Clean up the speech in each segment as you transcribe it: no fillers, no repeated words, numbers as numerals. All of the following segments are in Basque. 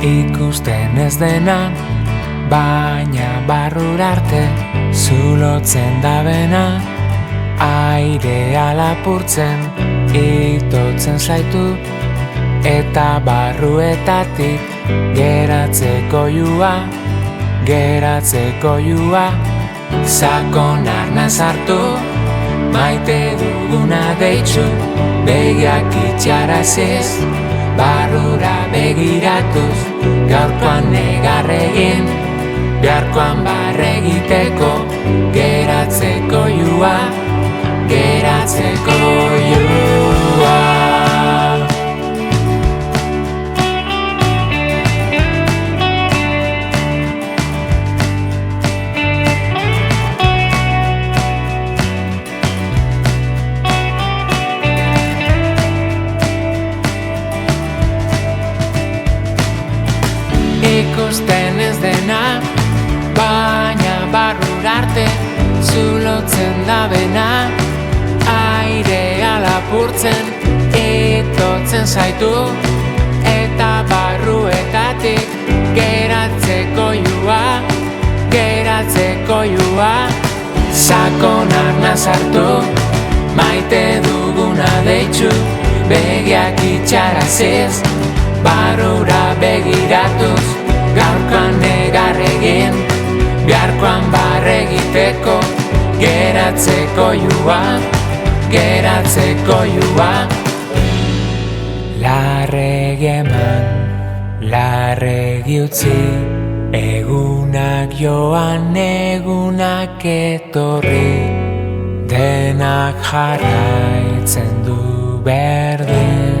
ikusten ez dena, baina barrura arte zulotzen da bena. Airea lapurtzen, itotzen zaitu, eta barruetatik geratzeko joa, sakon arna sartu, maite duguna deitzu, begiak itxaraziz, barrura begiratuz, gaurkoan negar egin, biharkoan barregiteko, geratzeko joa. Ikusten ez dena, baina barrura arte zulotzen da bena. Airea lapurtzen, itotzen zaitu, eta barruetatik geratzeko joa, sakon arna sartu, maite duguna deitzu, begiak itxaraziz, barrura begiratuz, gaurkoan negar egin, biharkoan barregiteko, geratzeko joa. Larregi eman, larregi utzi, egunak joan, egunak etorri, denak jarraitzen du berdin.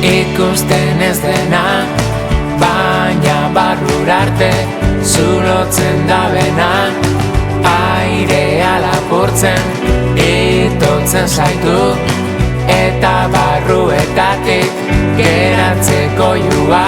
Ikusten ez dena, baina barrura arte zulotzen da bena. Airea lapurtzen, itotzen zaitu, eta barruetatik geratzeko joa.